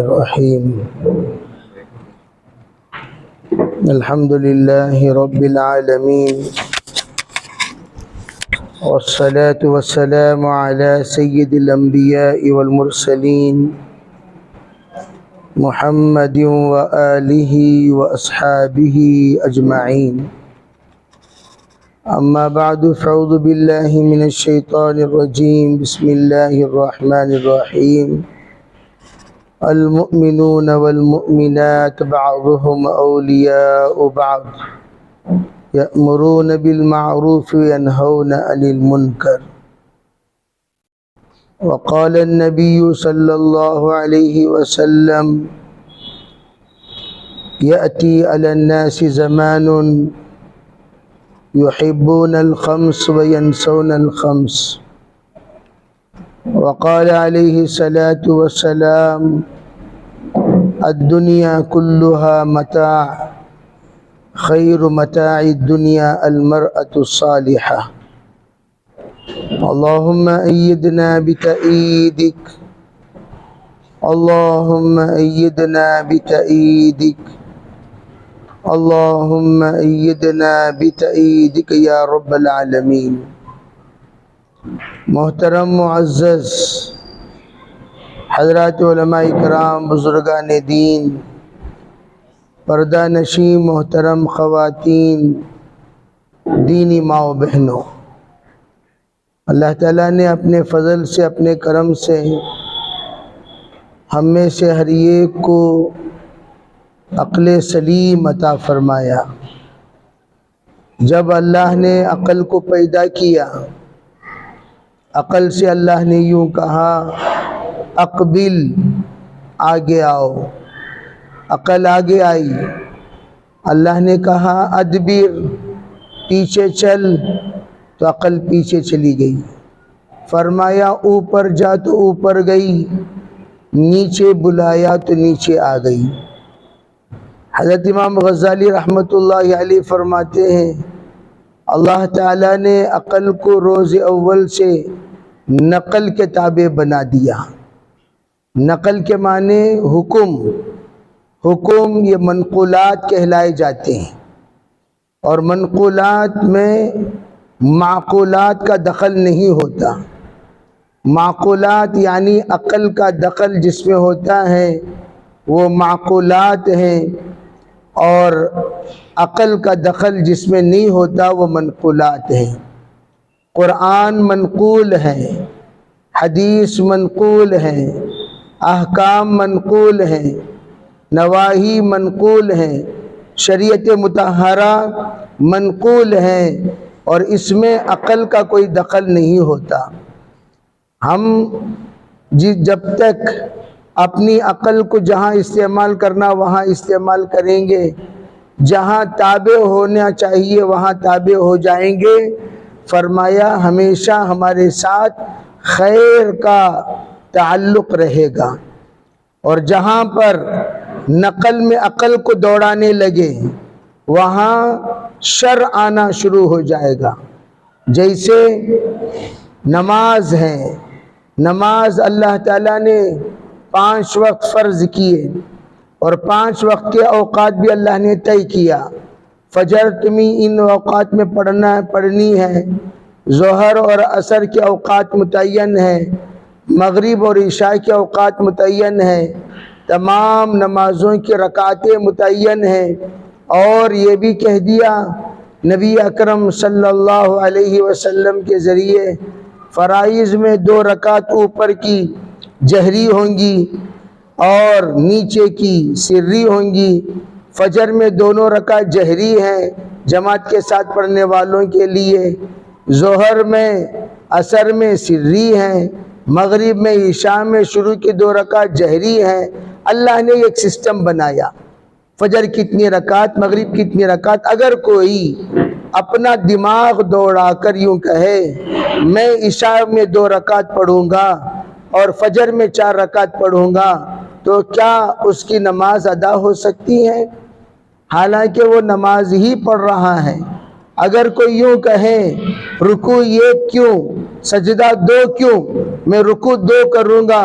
الرحيم الحمد لله رب العالمين والصلاة والسلام على سيد الأنبياء والمرسلين محمد وآله وأصحابه أجمعين أما بعد فأعوذ بالله من الشيطان الرجيم بسم الله الرحمن الرحيم المؤمنون والمؤمنات بعضهم أولياء بعض يأمرون بالمعروف وينهون عن المنكر وقال النبي صلى الله عليه وسلم يأتي على الناس زمان يحبون الخمس وينسون الخمس وقال عليه الصلاة والسلام الدنيا كلها متاع خير متاع الدنيا المرأة الصالحة اللهم أيدنا بتأييدك اللهم أيدنا بتأييدك اللهم أيدنا بتأييدك يا رب العالمين. محترم معزز حضرات علماء کرام، بزرگان دین، پردہ نشین محترم خواتین، دینی ماں و بہنوں، اللہ تعالیٰ نے اپنے فضل سے، اپنے کرم سے ہم میں سے ہر ایک کو عقل سلیم عطا فرمایا. جب اللہ نے عقل کو پیدا کیا، عقل سے اللہ نے یوں کہا اقبل، آگے آؤ. عقل آگے آئی. اللہ نے کہا ادبر، پیچھے چل، تو عقل پیچھے چلی گئی. فرمایا اوپر جا تو اوپر گئی، نیچے بلایا تو نیچے آ گئی. حضرت امام غزالی رحمۃ اللہ علیہ فرماتے ہیں اللہ تعالیٰ نے عقل کو روز اول سے نقل کے تابع بنا دیا. نقل کے معنی حکم. حکم یہ منقولات کہلائے جاتے ہیں، اور منقولات میں معقولات کا دخل نہیں ہوتا. معقولات یعنی عقل کا دخل جس میں ہوتا ہے وہ معقولات ہیں، اور عقل کا دخل جس میں نہیں ہوتا وہ منقولات ہیں. قرآن منقول ہے، حدیث منقول ہے، احکام منقول ہیں، نواہی منقول ہیں، شریعت مطہرہ منقول ہیں، اور اس میں عقل کا کوئی دخل نہیں ہوتا. ہم جب تک اپنی عقل کو جہاں استعمال کرنا وہاں استعمال کریں گے، جہاں تابع ہونا چاہیے وہاں تابع ہو جائیں گے. فرمایا ہمیشہ ہمارے ساتھ خیر کا تعلق رہے گا، اور جہاں پر نقل میں عقل کو دوڑانے لگے وہاں شر آنا شروع ہو جائے گا. جیسے نماز ہے، نماز اللہ تعالیٰ نے 5 وقت فرض کیے، اور 5 وقت کے اوقات بھی اللہ نے طے کیا. فجر تمہیں ان اوقات میں پڑھنی ہے، ظہر اور عصر کے اوقات متعین ہے، مغرب اور عشاء کے اوقات متعین ہے، تمام نمازوں کی رکعتیں متعین ہیں. اور یہ بھی کہہ دیا نبی اکرم صلی اللہ علیہ وسلم کے ذریعے فرائض میں 2 رکعت اوپر کی جہری ہوں گی اور نیچے کی سری ہوں گی. فجر میں 2 رکعت جہری ہیں جماعت کے ساتھ پڑھنے والوں کے لیے، ظہر میں عصر میں سری ہیں، مغرب میں عشاء میں شروع کی 2 رکعت جہری ہیں. اللہ نے ایک سسٹم بنایا، فجر کتنی رکعت، مغرب کتنی رکعت. اگر کوئی اپنا دماغ دوڑا کر یوں کہے میں عشاء میں 2 رکعت پڑھوں گا اور فجر میں 4 رکعت پڑھوں گا، تو کیا اس کی نماز ادا ہو سکتی ہے؟ حالانکہ وہ نماز ہی پڑھ رہا ہے. اگر کوئی یوں کہے رکوع 1 کیوں، سجدہ 2 کیوں، میں رکوع 2 کروں گا،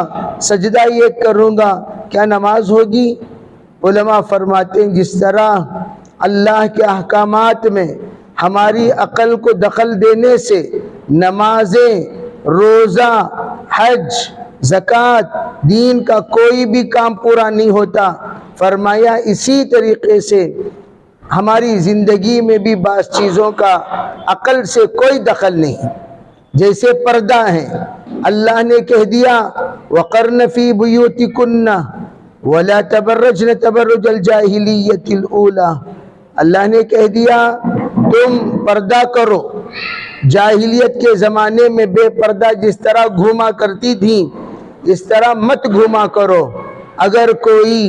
سجدہ 1 کروں گا، کیا نماز ہوگی؟ علماء فرماتے ہیں جس طرح اللہ کے احکامات میں ہماری عقل کو دخل دینے سے نمازیں، روزہ، حج، زکوٰۃ، دین کا کوئی بھی کام پورا نہیں ہوتا، فرمایا اسی طریقے سے ہماری زندگی میں بھی بعض چیزوں کا عقل سے کوئی دخل نہیں. جیسے پردہ ہے، اللہ نے کہہ دیا وَقَرْنَ فِي بُيُوتِكُنَّ وَلَا تَبَرَّجْنَ تَبَرُّجَ الْجَاهِلِيَّةِ الْأُولَى، اللہ نے کہہ دیا تم پردہ کرو. جاہلیت کے زمانے میں بے پردہ جس طرح گھوما کرتی تھیں اس طرح مت گھوما کرو. اگر کوئی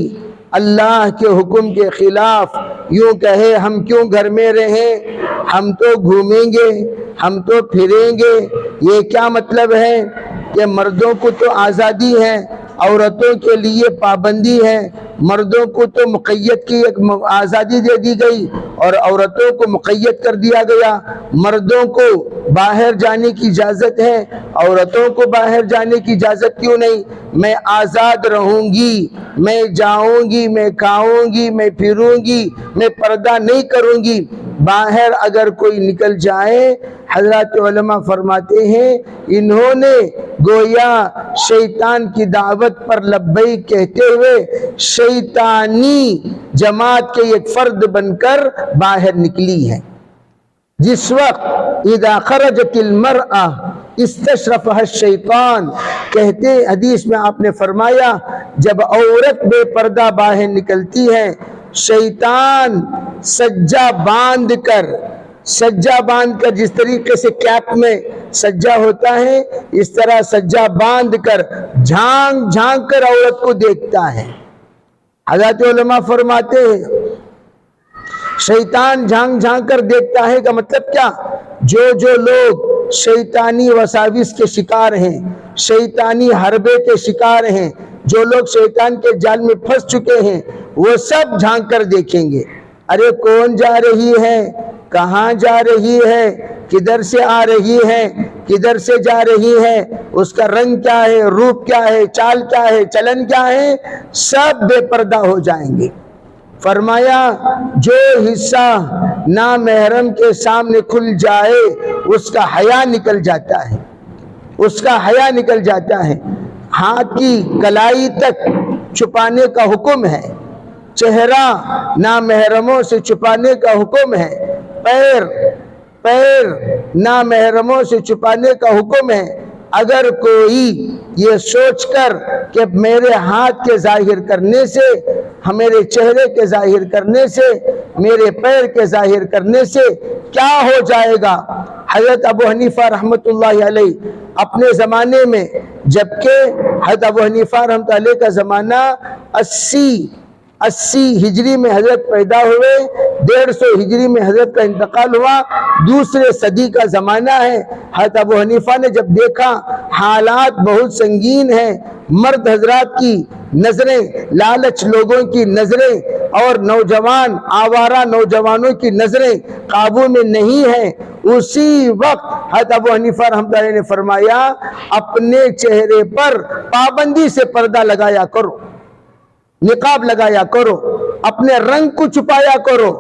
اللہ کے حکم کے خلاف یوں کہے ہم کیوں گھر میں رہیں، ہم تو گھومیں گے، ہم تو پھریں گے، یہ کیا مطلب ہے کہ مردوں کو تو آزادی ہے، عورتوں کے لیے پابندی ہے. مردوں کو تو مقید کی ایک آزادی دے دی گئی اور عورتوں کو مقید کر دیا گیا. مردوں کو باہر جانے کی اجازت ہے، عورتوں کو باہر جانے کی اجازت کیوں نہیں؟ میں آزاد رہوں گی، میں جاؤں گی، میں کھاؤں گی، میں پھروں گی، میں پردہ نہیں کروں گی. باہر اگر کوئی نکل جائے، حضرات علماء فرماتے ہیں انہوں نے گویا شیطان کی دعوت پر لبیک کہتے ہوئے شیطانی جماعت کے ایک فرد بن کر باہر نکلی ہے. جس وقت اذا خرجت المرأة استشرفها الشیطان، کہتے حدیث میں آپ نے فرمایا جب عورت بے پردہ باہر نکلتی ہے شیطان سجا باندھ کر جس طریقے سے کیپ میں سجا ہوتا ہے اس طرح سجا باندھ کر جھانک جھانک کر عورت کو دیکھتا ہے. حضرات علماء فرماتے ہیں شیطان جھانک جھانک کر دیکھتا ہے کا مطلب کیا؟ جو لوگ شیطانی وساوس کے شکار ہیں، شیطانی حربے کے شکار ہیں، جو لوگ شیطان کے جال میں پھنس چکے ہیں وہ سب جھانک کر دیکھیں گے. ارے کون جا رہی ہے، کہاں جا رہی ہے، کدھر سے آ رہی ہے، کدھر سے جا رہی ہے، اس کا رنگ کیا ہے، روپ کیا ہے، چال کیا ہے، چلن کیا ہے، سب بے پردہ ہو جائیں گے. فرمایا جو حصہ نامحرم کے سامنے کھل جائے اس کا حیا نکل جاتا ہے، اس کا حیا نکل جاتا ہے. ہاتھ کی کلائی تک چھپانے کا حکم ہے، چہرہ نامحرموں سے چھپانے کا حکم ہے، پیر نامحرموں سے چھپانے کا حکم ہے. اگر کوئی یہ سوچ کر کہ میرے ہاتھ کے ظاہر کرنے سے، میرے چہرے کے ظاہر کرنے سے، میرے پیر کے ظاہر کرنے سے کیا ہو جائے گا. حضرت ابو حنیفہ رحمۃ اللہ علیہ اپنے زمانے میں، جبکہ حضرت ابو حنیفہ رحمۃ اللہ علیہ کا زمانہ 80 ہجری میں حضرت پیدا ہوئے، 150 ہجری میں حضرت کا انتقال ہوا، دوسرے صدی کا زمانہ ہے. حضرت ابو حنیفہ نے جب دیکھا حالات بہت سنگین ہیں، مرد حضرات کی نظریں، لالچ لوگوں کی نظریں اور نوجوان آوارہ نوجوانوں کی نظریں قابو میں نہیں ہیں، اسی وقت حضرت ابو حنیفہ رحمۃ اللہ نے فرمایا اپنے چہرے پر پابندی سے پردہ لگایا کرو، نقاب لگایا کرو، اپنے رنگ کو چھپایا کرو.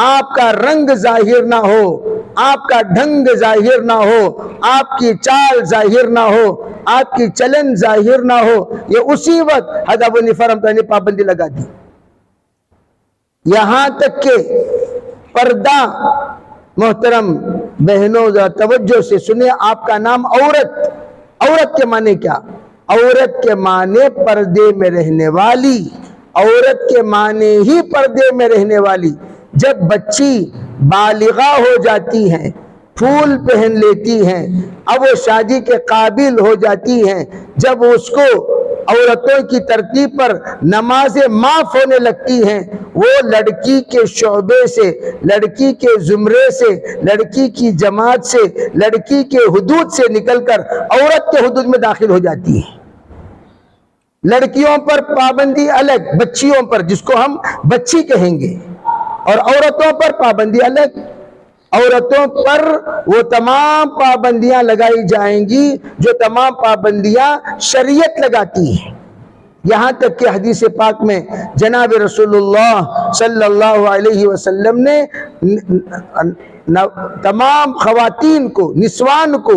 آپ کا رنگ ظاہر نہ ہو، آپ کا ڈھنگ ظاہر نہ ہو، آپ کی چال ظاہر نہ ہو، آپ کی چلن ظاہر نہ ہو. یہ اسی وقت حضرت ابو حنیفہ رحمۃ اللہ نے پابندی لگا دی. یہاں تک کہ پردہ، محترم بہنوں ذرا توجہ سے سنیں، آپ کا نام عورت کے معنی کیا؟ عورت کے معنی پردے میں رہنے والی، عورت کے معنی ہی پردے میں رہنے والی. جب بچی بالغہ ہو جاتی ہیں، پھول پہن لیتی ہیں، اب وہ شادی کے قابل ہو جاتی ہیں، جب اس کو عورتوں کی ترتیب پر نمازیں معاف ہونے لگتی ہیں، وہ لڑکی کے شعبے سے، لڑکی کے زمرے سے، لڑکی کی جماعت سے، لڑکی کے حدود سے نکل کر عورت کے حدود میں داخل ہو جاتی ہے. لڑکیوں پر پابندی الگ، بچیوں پر جس کو ہم بچی کہیں گے، اور عورتوں پر پابندی الگ. عورتوں پر وہ تمام پابندیاں لگائی جائیں گی جو تمام پابندیاں شریعت لگاتی ہے. یہاں تک کہ حدیث پاک میں جناب رسول اللہ صلی اللہ علیہ وسلم نے تمام خواتین کو، نسوان کو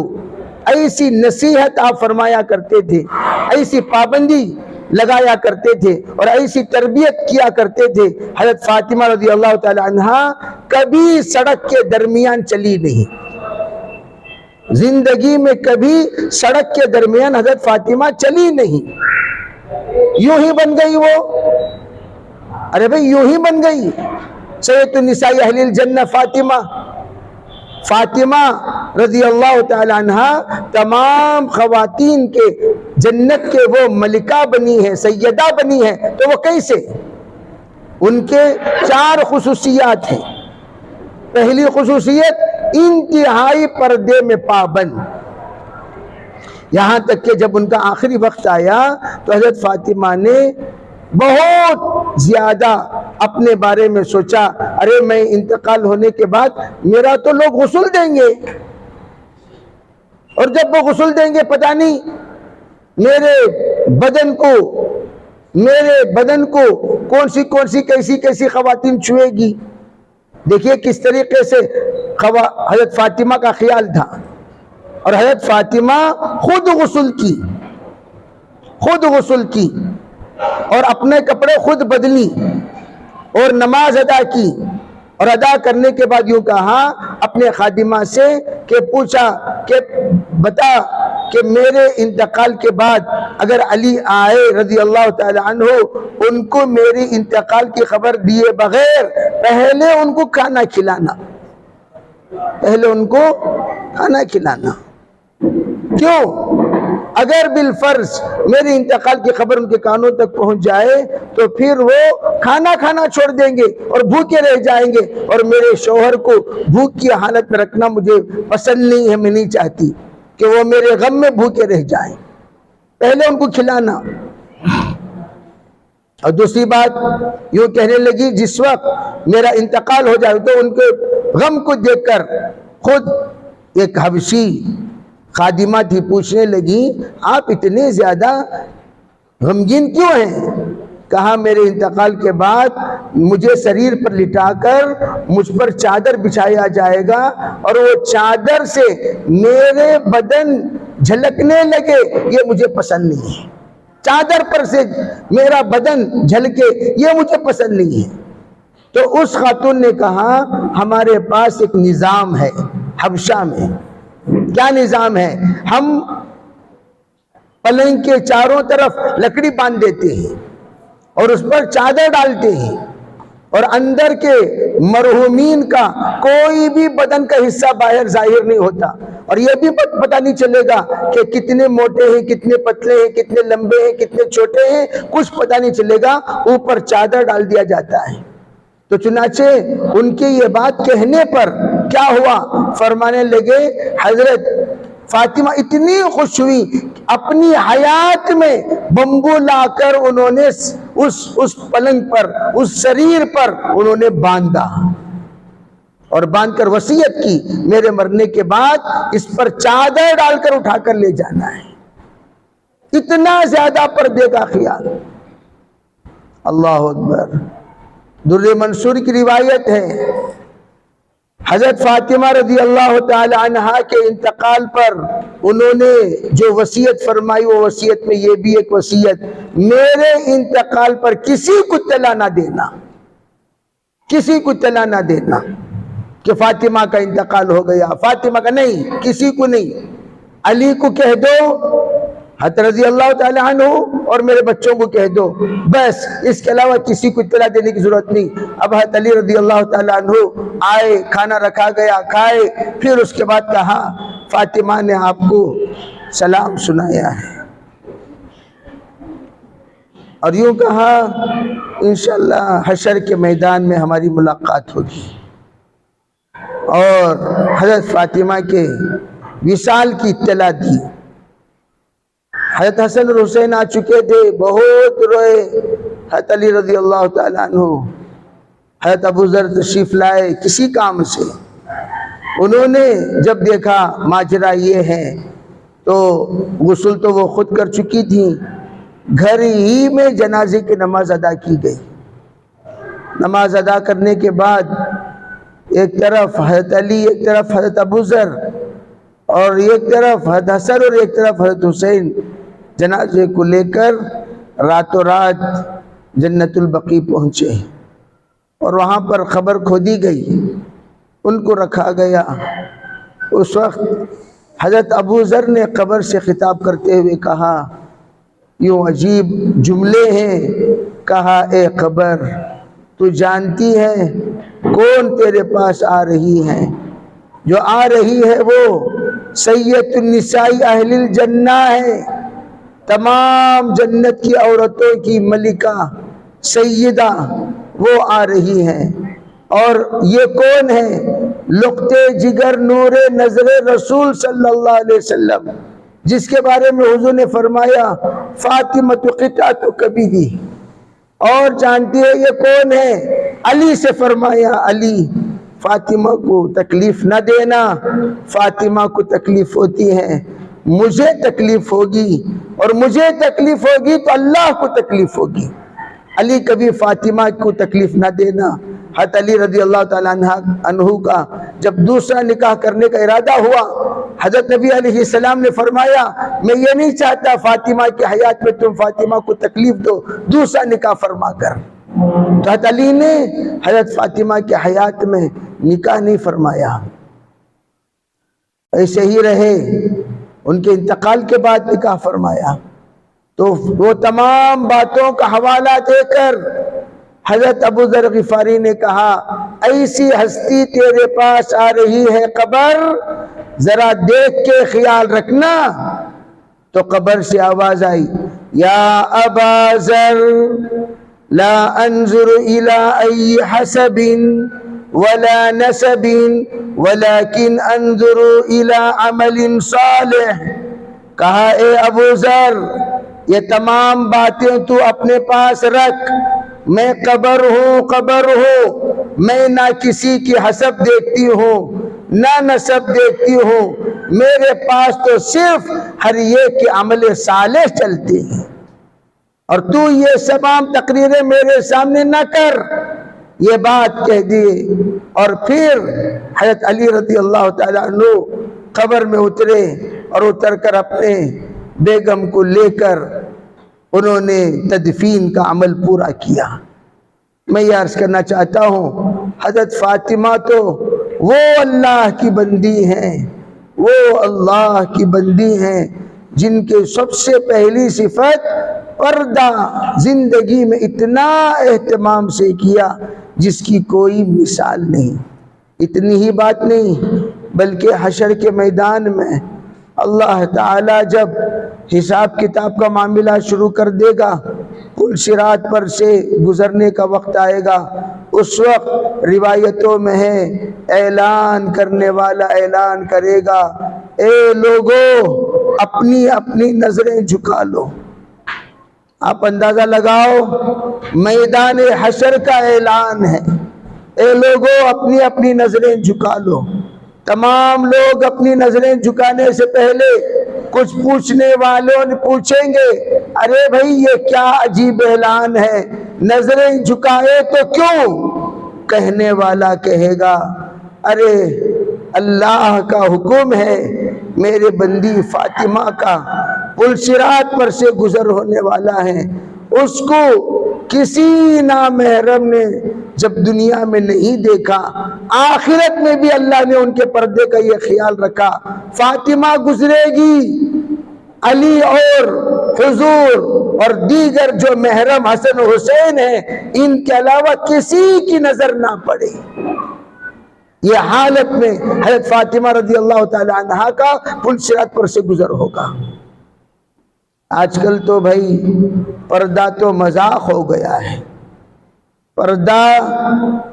ایسی نصیحت آپ فرمایا کرتے تھے، ایسی پابندی لگایا کرتے تھے اور ایسی تربیت کیا کرتے تھے۔ حضرت فاطمہ رضی اللہ تعالی عنہا کبھی سڑک کے درمیان چلی نہیں، زندگی میں کبھی سڑک کے درمیان حضرت فاطمہ چلی نہیں، یوں ہی بن گئی وہ، ارے بھئی یوں ہی بن گئی سید النساء اہل الجنہ فاطمہ رضی اللہ تعالی عنہا تمام خواتین کے جنت کے وہ ملکہ بنی ہے، سیدہ بنی ہے، تو وہ کیسے؟ ان کے 4 خصوصیات ہیں۔ پہلی خصوصیت انتہائی پردے میں پابند، یہاں تک کہ جب ان کا آخری وقت آیا تو حضرت فاطمہ نے بہت زیادہ اپنے بارے میں سوچا، ارے میں انتقال ہونے کے بعد میرا تو لوگ غسل دیں گے، اور جب وہ غسل دیں گے پتہ نہیں میرے بدن کو کون سی کیسی خواتین چھوئے گی۔ دیکھیے کس طریقے سے حضرت فاطمہ کا خیال تھا، اور حضرت فاطمہ خود غسل کی اور اپنے کپڑے خود بدلی اور نماز ادا کی، اور ادا کرنے کے بعد یوں کہا اپنے خادمہ سے کہ پوچھا کہ بتا کہ میرے انتقال کے بعد اگر علی آئے رضی اللہ تعالی عنہ، ان کو میری انتقال کی خبر دیے بغیر پہلے ان کو کھانا کھلانا، کیوں؟ اگر بالفرض میری انتقال کی خبر ان کے کانوں تک پہنچ جائے تو پھر وہ کھانا چھوڑ دیں گے اور بھوکے رہ جائیں گے، اور میرے شوہر کو بھوک کی حالت میں رکھنا مجھے پسند نہیں ہے، میں نہیں چاہتی کہ وہ میرے غم میں بھوکے رہ جائیں، پہلے ان کو کھلانا۔ اور دوسری بات یوں کہنے لگی، جس وقت میرا انتقال ہو جائے تو ان کے غم کو دیکھ کر خود ایک حبشی خادمہ تھی، پوچھنے لگی آپ اتنے زیادہ غمگین کیوں ہیں؟ کہا میرے انتقال کے بعد مجھے سریر پر لٹا کر مجھ پر چادر بچھایا جائے گا، اور وہ چادر سے میرے بدن جھلکنے لگے، یہ مجھے پسند نہیں ہے، چادر پر سے میرا بدن جھلکے یہ مجھے پسند نہیں ہے۔ تو اس خاتون نے کہا ہمارے پاس ایک نظام ہے حبشہ میں۔ کیا نظام ہے؟ ہم پلنگ کے چاروں طرف لکڑی باندھ دیتے ہیں اور اس پر چادر ڈالتے ہیں، اور اندر کے مرحومین کا کوئی بھی بدن کا حصہ باہر ظاہر نہیں ہوتا، اور یہ بھی پتہ نہیں چلے گا کہ کتنے موٹے ہیں، کتنے پتلے ہیں، کتنے لمبے ہیں، کتنے چھوٹے ہیں، کچھ پتہ نہیں چلے گا، اوپر چادر ڈال دیا جاتا ہے۔ تو چنانچہ ان کے یہ بات کہنے پر کیا ہوا؟ فرمانے لگے حضرت فاطمہ اتنی خوش ہوئی، اپنی حیات میں بمبو لا کر انہوں نے اس پلنگ پر، اس سریر پر انہوں نے باندھا، اور باندھ کر وصیت کی میرے مرنے کے بعد اس پر چادر ڈال کر اٹھا کر لے جانا ہے۔ اتنا زیادہ پردے کا خیال۔ اللہ اکبر۔ در منصور کی روایت ہے، حضرت فاطمہ رضی اللہ تعالی عنہا کے انتقال پر انہوں نے جو وصیت فرمائی، وہ وصیت میں یہ بھی ایک وصیت، میرے انتقال پر کسی کو اطلاع نہ دینا، کسی کو اطلاع نہ دینا کہ فاطمہ کا انتقال ہو گیا، فاطمہ کا نہیں، کسی کو نہیں، علی کو کہہ دو، حضرت رضی اللہ تعالی عنہ، اور میرے بچوں کو کہہ دو، بس اس کے علاوہ کسی کو اطلاع دینے کی ضرورت نہیں۔ اب حضرت علی رضی اللہ تعالی عنہ آئے، کھانا رکھا گیا، کھائے، پھر اس کے بعد کہا فاطمہ نے آپ کو سلام سنایا ہے، اور یوں کہا انشاءاللہ حشر کے میدان میں ہماری ملاقات ہوگی، اور حضرت فاطمہ کے وصال کی اطلاع دی۔ حضرت حسن اور حسین آ چکے تھے، بہت روئے، حضرت علی رضی اللہ تعالیٰ عنہ، حضرت ابو ذر تشریف لائے کسی کام سے، انہوں نے جب دیکھا ماجرا یہ ہے تو غسل تو وہ خود کر چکی تھیں، گھر ہی میں جنازے کی نماز ادا کی گئی۔ نماز ادا کرنے کے بعد ایک طرف حضرت علی، ایک طرف حضرت ابوذر، اور ایک طرف حضرت حسن اور ایک طرف حضرت حسین جنازے کو لے کر راتوں رات جنت البقیع پہنچے، اور وہاں پر قبر کھودی گئی، ان کو رکھا گیا۔ اس وقت حضرت ابوذر نے قبر سے خطاب کرتے ہوئے کہا، یوں عجیب جملے ہیں، کہا اے قبر تو جانتی ہے کون تیرے پاس آ رہی ہے؟ جو آ رہی ہے وہ سید النساء اہل الجنہ ہے، تمام جنت کی عورتوں کی ملکہ سیدہ وہ آ رہی ہے۔ اور یہ کون ہے؟ لقطے جگر نور نظر رسول صلی اللہ علیہ وسلم، جس کے بارے میں حضور نے فرمایا فاطمہ قطعۃ کبدی۔ اور جانتی ہے یہ کون ہے؟ علی سے فرمایا علی فاطمہ کو تکلیف نہ دینا، فاطمہ کو تکلیف ہوتی ہے، مجھے تکلیف ہوگی، اور مجھے تکلیف ہوگی تو اللہ کو تکلیف ہوگی، علی کبھی فاطمہ کو تکلیف نہ دینا۔ حضرت علی رضی اللہ تعالیٰ عنہ کا جب دوسرا نکاح کرنے کا ارادہ ہوا، حضرت نبی علیہ السلام نے فرمایا میں یہ نہیں چاہتا فاطمہ کی حیات میں تم فاطمہ کو تکلیف دو، دوسرا نکاح فرما کر۔ تو حضرت علی نے حضرت فاطمہ کی حیات میں نکاح نہیں فرمایا، ایسے ہی رہے، ان کے انتقال کے بعد نکاح فرمایا۔ تو وہ تمام باتوں کا حوالہ دے کر حضرت ابوذر غفاری نے کہا ایسی ہستی تیرے پاس آ رہی ہے قبر، ذرا دیکھ کے خیال رکھنا۔ تو قبر سے آواز آئی یا ابا ذر لا انظر الى ای حسب ولا نسب ولكن انظر الى عمل صالح۔ کہا اے ابو ذر یہ تمام باتیں تو اپنے پاس رکھ، میں قبر ہوں، میں نہ کسی کی حسب دیکھتی ہوں نہ نسب دیکھتی ہوں، میرے پاس تو صرف ہر ایک کے عمل صالح چلتے ہیں، اور تو یہ تمام تقریریں میرے سامنے نہ کر۔ یہ بات کہہ دی، اور پھر حضرت علی رضی اللہ تعالیٰ عنہ قبر میں اترے، اور اتر کر اپنے بیگم کو لے کر انہوں نے تدفین کا عمل پورا کیا۔ میں یہ عرض کرنا چاہتا ہوں حضرت فاطمہ تو وہ اللہ کی بندی ہیں، وہ اللہ کی بندی ہیں جن کے سب سے پہلی صفت پردہ، زندگی میں اتنا اہتمام سے کیا جس کی کوئی مثال نہیں۔ اتنی ہی بات نہیں بلکہ حشر کے میدان میں اللہ تعالیٰ جب حساب کتاب کا معاملہ شروع کر دے گا، پل صراط پر سے گزرنے کا وقت آئے گا، اس وقت روایتوں میں ہے اعلان کرنے والا اعلان کرے گا اے لوگو اپنی اپنی نظریں جھکا لو۔ آپ اندازہ لگاؤ میدان حشر کا اعلان ہے، اے لوگو اپنی اپنی نظریں جھکا لو۔ تمام لوگ اپنی نظریں جھکانے سے پہلے کچھ پوچھنے والوں نے پوچھیں گے ارے بھائی یہ کیا عجیب اعلان ہے، نظریں جھکائے تو کیوں؟ کہنے والا کہے گا ارے اللہ کا حکم ہے، میرے بندی فاطمہ کا پل صراط پر سے گزر ہونے والا ہے، اس کو کسی نامحرم نے جب دنیا میں نہیں دیکھا، آخرت میں بھی اللہ نے ان کے پردے کا یہ خیال رکھا، فاطمہ گزرے گی، علی اور حضور اور دیگر جو محرم حسن و حسین ہیں ان کے علاوہ کسی کی نظر نہ پڑے۔ یہ حالت میں حضرت فاطمہ رضی اللہ تعالی عنہا کا پل صراط پر سے گزر ہوگا۔ آج کل تو بھائی پردہ تو مذاق ہو گیا ہے، پردہ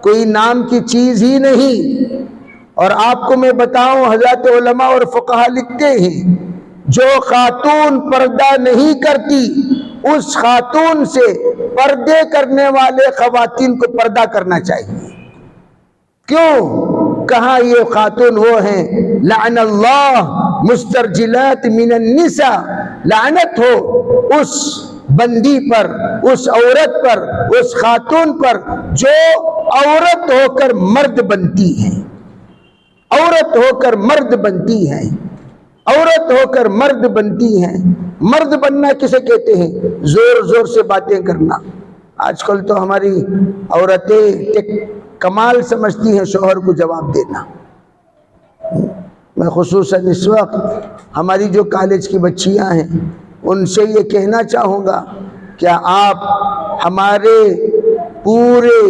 کوئی نام کی چیز ہی نہیں۔ اور آپ کو میں بتاؤں حضرات علماء اور فقہا لکھتے ہیں جو خاتون پردہ نہیں کرتی اس خاتون سے پردے کرنے والے خواتین کو پردہ کرنا چاہیے۔ کیوں؟ کہا یہ خاتون وہ ہیں لعن اللہ مسترجلات من النساء، لعنت ہو اس بندی پر، اس عورت پر، اس خاتون پر جو عورت ہو کر مرد بنتی ہے، عورت ہو کر مرد بنتی ہے، عورت ہو کر مرد بنتی ہے۔ مرد بننا کسے کہتے ہیں؟ زور زور سے باتیں کرنا۔ آج کل تو ہماری عورتیں کمال سمجھتی ہیں شوہر کو جواب دینا۔ میں خصوصاً اس وقت ہماری جو کالج کی بچیاں ہیں ان سے یہ کہنا چاہوں گا، کیا آپ ہمارے پورے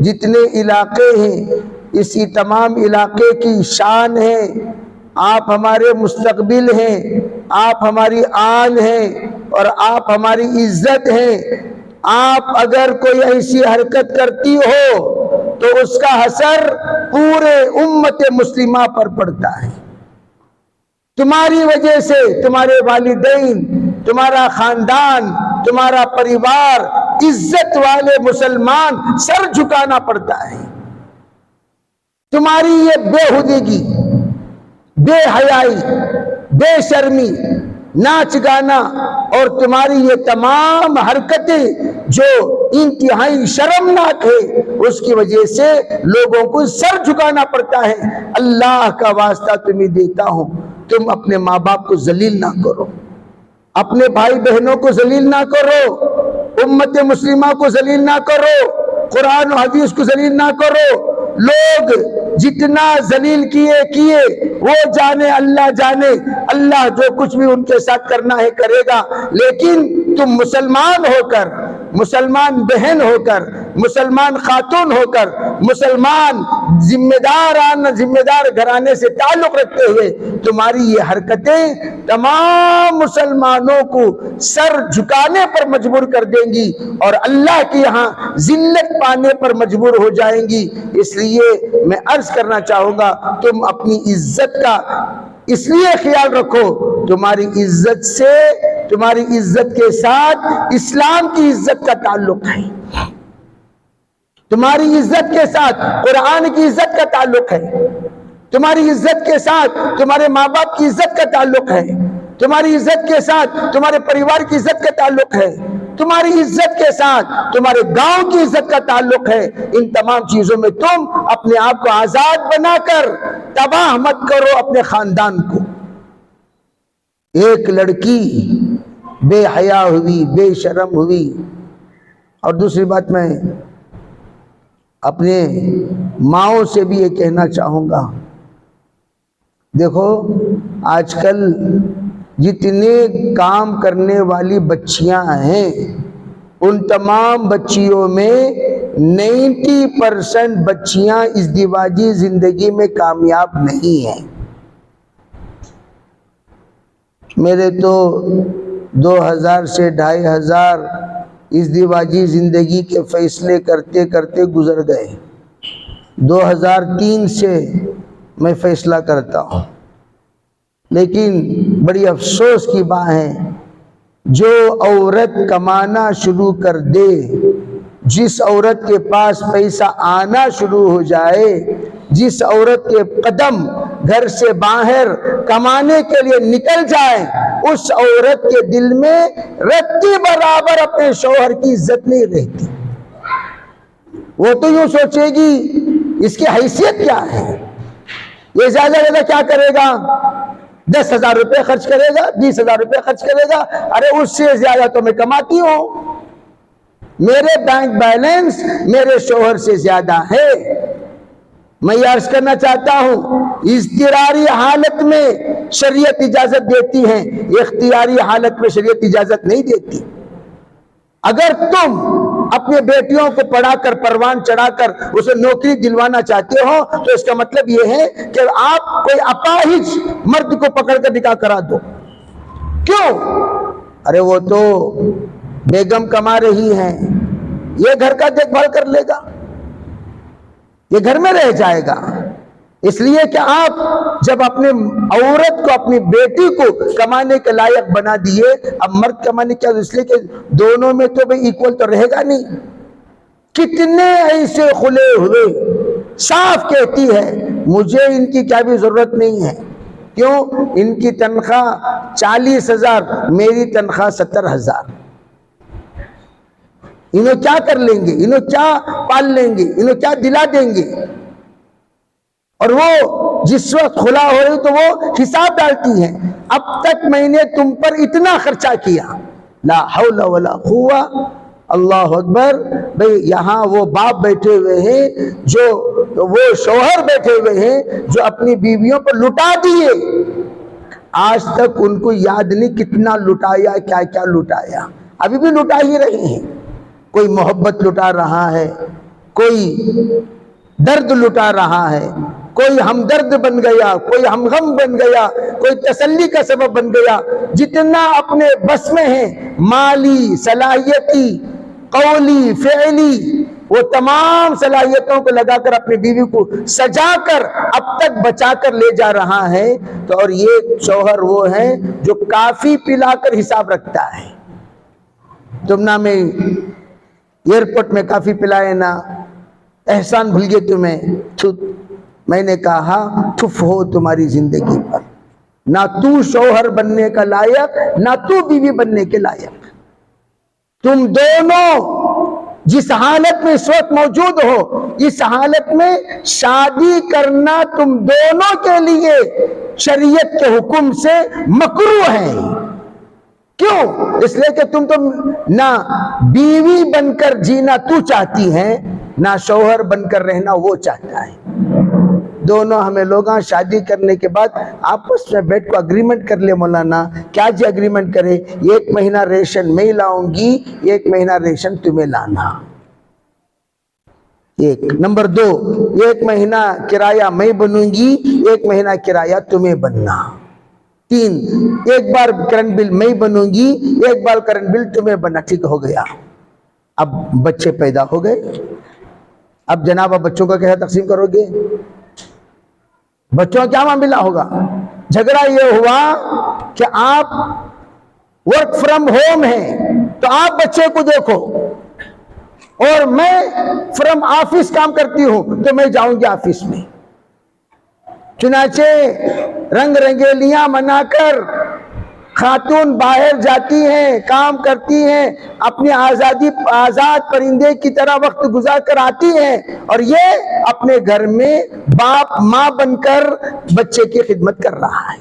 جتنے علاقے ہیں، اسی تمام علاقے کی شان ہیں، آپ ہمارے مستقبل ہیں، آپ ہماری آن ہیں اور آپ ہماری عزت ہیں۔ آپ اگر کوئی ایسی حرکت کرتی ہو تو اس کا اثر پورے امت مسلمہ پر پڑتا ہے۔ تمہاری وجہ سے تمہارے والدین، تمہارا خاندان، تمہارا پریوار، عزت والے مسلمان سر جھکانا پڑتا ہے۔ تمہاری یہ بےہودگی، بے حیائی، بے شرمی، ناچ گانا اور تمہاری یہ تمام حرکتیں جو انتہائی شرمناک ہے، اس کی وجہ سے لوگوں کو سر جھکانا پڑتا ہے۔ اللہ کا واسطہ تمہیں دیتا ہوں، تم اپنے ماں باپ کو ذلیل نہ کرو، اپنے بھائی بہنوں کو ذلیل نہ کرو، امت مسلمہ کو ذلیل نہ کرو، قرآن و حدیث کو ذلیل نہ کرو۔ لوگ جتنا ذلیل کیے وہ جانے، اللہ جانے، اللہ جو کچھ بھی ان کے ساتھ کرنا ہے کرے گا، لیکن تم مسلمان ہو کر، مسلمان بہن ہو کر، مسلمان خاتون ہو کر، مسلمان ذمہ دار گھرانے سے تعلق رکھتے ہوئے تمہاری یہ حرکتیں تمام مسلمانوں کو سر جھکانے پر مجبور کر دیں گی اور اللہ کے یہاں ذلت پانے پر مجبور ہو جائیں گی۔ اس لیے میں عرض کرنا چاہوں گا، تم اپنی عزت کا اس لیے خیال رکھو، تمہاری عزت سے، تمہاری عزت کے ساتھ اسلام کی عزت کا تعلق ہے، تمہاری عزت کے ساتھ قرآن کی عزت کا تعلق ہے، تمہاری عزت کے ساتھ تمہارے ماں باپ کی عزت کا تعلق ہے، تمہاری عزت کے ساتھ تمہارے پریوار کی عزت کا تعلق ہے، تمہاری عزت کے ساتھ تمہارے گاؤں کی عزت کا تعلق ہے۔ ان تمام چیزوں میں تم اپنے آپ کو آزاد بنا کر تباہ مت کرو اپنے خاندان کو۔ ایک لڑکی بے حیا ہوئی، بے شرم ہوئی۔ اور دوسری بات میں اپنے ماؤں سے بھی یہ کہنا چاہوں گا، دیکھو آج کل جتنے کام کرنے والی بچیاں ہیں ان تمام بچیوں میں 90% بچیاں ازدواجی زندگی میں کامیاب نہیں ہیں۔ میرے تو 2000 سے 2500 ازدواجی زندگی کے فیصلے کرتے کرتے گزر گئے۔ 2003 سے میں فیصلہ کرتا ہوں، لیکن بڑی افسوس کی بات ہے، جو عورت کمانا شروع کر دے، جس عورت کے پاس پیسہ آنا شروع ہو جائے، جس عورت کے قدم گھر سے باہر کمانے کے لیے نکل جائے، اس عورت کے دل میں رتی برابر اپنے شوہر کی عزت نہیں رہتی۔ وہ تو یوں سوچے گی اس کی حیثیت کیا ہے، یہ زیادہ کیا کرے گا، 10,000 روپے خرچ کرے گا، 20,000 روپے خرچ کرے گا، ارے اس سے زیادہ تو میں کماتی ہوں، میرے بینک بیلنس میرے شوہر سے زیادہ ہے۔ میں یہ عرض کرنا چاہتا ہوں، اضطراری حالت میں شریعت اجازت دیتی ہے، اختیاری حالت میں شریعت اجازت نہیں دیتی۔ اگر تم اپنے بیٹیوں کو پڑھا کر پروان چڑھا کر اسے نوکری دلوانا چاہتے ہو تو اس کا مطلب یہ ہے کہ آپ کوئی اپاہج مرد کو پکڑ کر نکاح کرا دو۔ کیوں؟ ارے وہ تو بیگم کما رہی ہیں، یہ گھر کا دیکھ بھال کر لے گا، یہ گھر میں رہ جائے گا۔ اس لیے کہ آپ جب اپنے عورت کو، اپنی بیٹی کو کمانے کے لائق بنا دیے، اب مرد کمانے کیا، اس لیے کہ دونوں میں تو بھئی ایکول تو رہے گا نہیں۔ کتنے ایسے کھلے ہوئے صاف کہتی ہے مجھے ان کی کیا بھی ضرورت نہیں ہے، کیوں؟ ان کی تنخواہ 40,000، میری تنخواہ 70,000، انہوں کیا کر لیں گے، انہوں کیا پال لیں گے، انہوں کیا دلا دیں گے. اور وہ جس وقت خلا ہو رہی تو وہ حساب ڈالتی ہیں، اب تک میں نے تم پر اتنا خرچہ کیا. لا حول ولا قوہ. اللہ اکبر. بھئی یہاں وہ باپ بیٹھے ہوئے ہیں، جو وہ شوہر بیٹھے ہوئے ہیں جو اپنی بیویوں پر لٹا دیے. آج تک ان کو یاد نہیں کتنا لٹایا، کیا کیا لٹایا. ابھی بھی لٹا ہی رہے ہیں. کوئی محبت لٹا رہا ہے، کوئی درد لٹا رہا ہے، کوئی ہمدرد بن گیا، کوئی ہمغم بن گیا، کوئی تسلی کا سبب بن گیا. جتنا اپنے بس میں ہے، مالی، صلاحیتی، قولی، فعلی، وہ تمام صلاحیتوں کو لگا کر اپنی بیوی کو سجا کر اب تک بچا کر لے جا رہا ہے. تو اور یہ شوہر وہ ہے جو کافی پلا کر حساب رکھتا ہے. تم نہ میں ایئرپورٹ میں کافی پلائے نا، احسان بھول گئے تمہیں. میں نے کہا تھف ہو تمہاری زندگی پر. نہ تو شوہر بننے کا لائق، نہ تو بیوی بننے کے لائق. تم دونوں جس حالت میں اس وقت موجود ہو، اس حالت میں شادی کرنا تم دونوں کے لیے شریعت کے حکم سے مکروہ ہے. کیوں؟ اس لیے کہ تم نہ بیوی بن کر جینا تو چاہتی ہے، نہ شوہر بن کر رہنا وہ چاہتا ہے. دونوں ہمیں لوگاں شادی کرنے کے بعد آپس میں بیٹھ کو اگریمنٹ کر لے. مولانا کیا جی اگریمنٹ کرے؟ 1 مہینہ ریشن میں لاؤں گی، 1 مہینہ ریشن تمہیں لانا. 1 نمبر 2، 1 مہینہ کرایہ میں بنوں گی، 1 مہینہ کرایہ تمہیں بننا. 3، 1 بار کرنٹ بل میں بنوں گی، 1 بار کرنٹ بل تمہیں بننا. ٹھیک ہو گیا. اب بچے پیدا ہو گئے. اب جناب بچوں کا کیسا تقسیم کرو گے؟ بچوں کیا معاملہ ہوگا؟ جھگڑا یہ ہوا کہ آپ ورک فرام ہوم ہیں تو آپ بچے کو دیکھو، اور میں فرام آفس کام کرتی ہوں تو میں جاؤں گی آفس میں. چنانچہ رنگ رنگیلیاں منا کر خاتون باہر جاتی ہیں، کام کرتی ہیں، اپنی آزاد پرندے کی طرح وقت گزار کر آتی ہیں، اور یہ اپنے گھر میں باپ ماں بن کر بچے کی خدمت کر رہا ہے.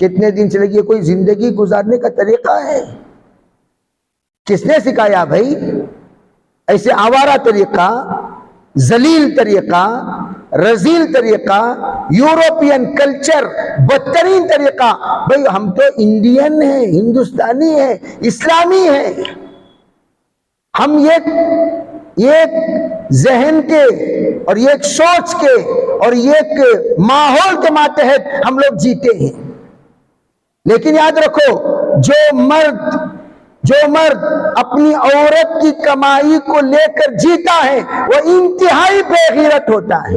کتنے دن چلے گی؟ کوئی زندگی گزارنے کا طریقہ ہے؟ کس نے سکھایا بھائی؟ ایسے آوارہ طریقہ، ذلیل طریقہ، رذیل طریقہ، یورپین کلچر، بدترین طریقہ. بھئی ہم تو انڈین ہیں، ہندوستانی ہیں، اسلامی ہیں. ہم ایک ذہن کے اور ایک سوچ کے اور ایک ماحول کے ماتحت ہم لوگ جیتے ہیں. لیکن یاد رکھو، جو مرد اپنی عورت کی کمائی کو لے کر جیتا ہے وہ انتہائی بے غیرت ہوتا ہے.